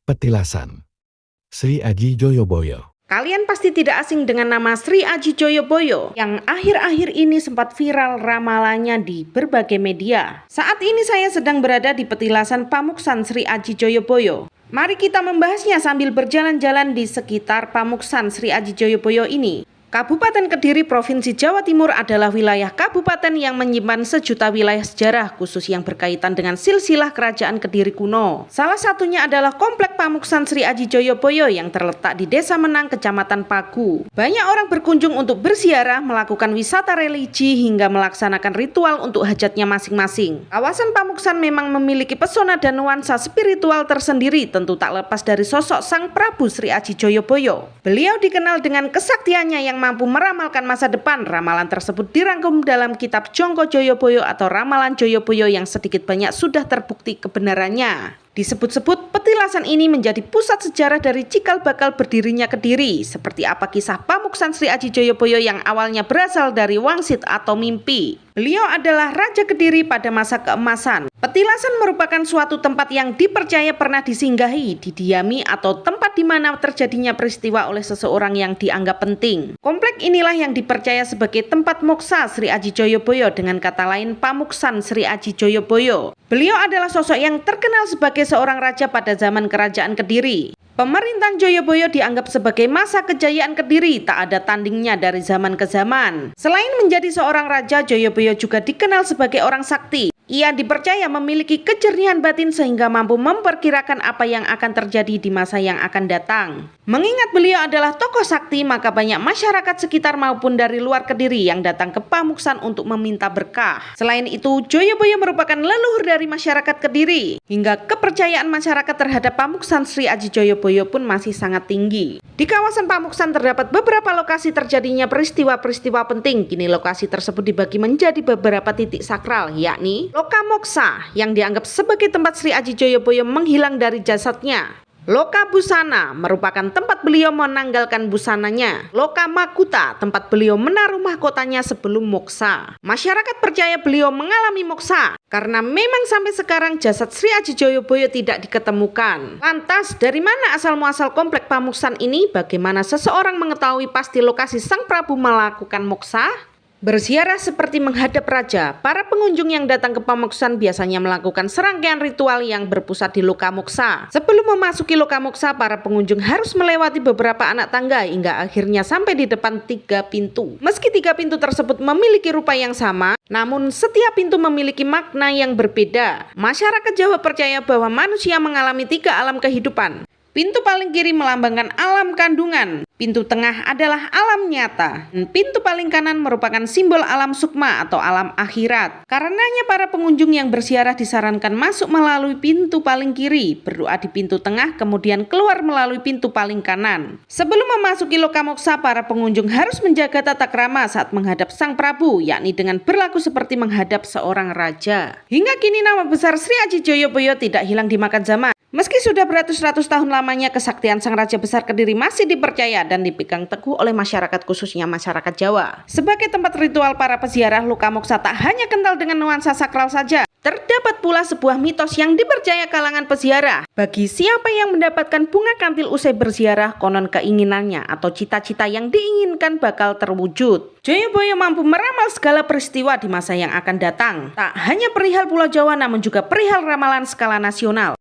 Petilasan Sri Aji Joyoboyo. Kalian pasti tidak asing dengan nama Sri Aji Joyoboyo yang akhir-akhir ini sempat viral ramalannya di berbagai media. Saat ini saya sedang berada di petilasan Pamuksan Sri Aji Joyoboyo. Mari kita membahasnya sambil berjalan-jalan di sekitar Pamuksan Sri Aji Joyoboyo ini. Kabupaten Kediri, Provinsi Jawa Timur adalah wilayah kabupaten yang menyimpan sejuta wilayah sejarah khusus yang berkaitan dengan silsilah kerajaan Kediri kuno. Salah satunya adalah Komplek Pamuksan Sri Aji Joyoboyo yang terletak di Desa Menang, Kecamatan Pagu. Banyak orang berkunjung untuk berziarah, melakukan wisata religi hingga melaksanakan ritual untuk hajatnya masing-masing. Kawasan Pamuksan memang memiliki pesona dan nuansa spiritual tersendiri, tentu tak lepas dari sosok Sang Prabu Sri Aji Joyoboyo. Beliau dikenal dengan kesaktiannya yang mampu meramalkan masa depan. Ramalan tersebut dirangkum dalam kitab Jongko Joyoboyo atau Ramalan Joyoboyo yang sedikit banyak sudah terbukti kebenarannya. Disebut-sebut petilasan ini menjadi pusat sejarah dari cikal bakal berdirinya Kediri. Seperti apa kisah Pamuksan Sri Aji Joyoboyo yang awalnya berasal dari wangsit atau mimpi. Beliau adalah Raja Kediri pada masa keemasan. Petilasan merupakan suatu tempat yang dipercaya pernah disinggahi, didiami, atau tempat di mana terjadinya peristiwa oleh seseorang yang dianggap penting. Komplek inilah yang dipercaya sebagai tempat moksa Sri Aji Joyoboyo, dengan kata lain Pamuksan Sri Aji Joyoboyo. Beliau adalah sosok yang terkenal sebagai seorang raja pada zaman kerajaan Kediri. Pemerintahan Joyoboyo dianggap sebagai masa kejayaan Kediri, tak ada tandingnya dari zaman ke zaman. Selain menjadi seorang raja, Joyoboyo juga dikenal sebagai orang sakti. Ia dipercaya memiliki kejernihan batin sehingga mampu memperkirakan apa yang akan terjadi di masa yang akan datang. Mengingat beliau adalah tokoh sakti, maka banyak masyarakat sekitar maupun dari luar Kediri yang datang ke Pamuksan untuk meminta berkah. Selain itu, Joyoboyo merupakan leluhur dari masyarakat Kediri, hingga kepercayaan masyarakat terhadap Pamuksan Sri Aji Joyoboyo pun masih sangat tinggi. Di kawasan Pamuksan terdapat beberapa lokasi terjadinya peristiwa-peristiwa penting. Kini lokasi tersebut dibagi menjadi beberapa titik sakral, yakni Loka Moksa yang dianggap sebagai tempat Sri Aji Joyoboyo menghilang dari jasadnya. Loka Busana merupakan tempat beliau menanggalkan busananya. Loka Makuta, tempat beliau menaruh mahkotanya sebelum moksa. Masyarakat percaya beliau mengalami moksa karena memang sampai sekarang jasad Sri Aji Joyoboyo tidak diketemukan. Lantas, dari mana asal muasal komplek Pamuksan ini? Bagaimana seseorang mengetahui pasti lokasi Sang Prabu melakukan moksa? Berziarah seperti menghadap raja, para pengunjung yang datang ke Pamuksan biasanya melakukan serangkaian ritual yang berpusat di Loka Moksa. Sebelum memasuki Loka Moksa, para pengunjung harus melewati beberapa anak tangga hingga akhirnya sampai di depan 3 pintu. Meski 3 pintu tersebut memiliki rupa yang sama, namun setiap pintu memiliki makna yang berbeda. Masyarakat Jawa percaya bahwa manusia mengalami 3 alam kehidupan. Pintu paling kiri melambangkan alam kandungan, pintu tengah adalah alam nyata, dan pintu paling kanan merupakan simbol alam sukma atau alam akhirat. Karenanya para pengunjung yang berziarah disarankan masuk melalui pintu paling kiri, berdoa di pintu tengah, kemudian keluar melalui pintu paling kanan. Sebelum memasuki Loka Moksa, para pengunjung harus menjaga tata krama saat menghadap Sang Prabu, yakni dengan berlaku seperti menghadap seorang raja. Hingga kini nama besar Sri Aji Joyoboyo tidak hilang dimakan zaman. Meski sudah beratus-ratus tahun lamanya, kesaktian Sang Raja Besar Kediri masih dipercaya dan dipegang teguh oleh masyarakat, khususnya masyarakat Jawa. Sebagai tempat ritual para peziarah, Loka Moksa tak hanya kental dengan nuansa sakral saja. Terdapat pula sebuah mitos yang dipercaya kalangan peziarah. Bagi siapa yang mendapatkan bunga kantil usai berziarah, konon keinginannya atau cita-cita yang diinginkan bakal terwujud. Joyoboyo mampu meramal segala peristiwa di masa yang akan datang. Tak hanya perihal Pulau Jawa, namun juga perihal ramalan skala nasional.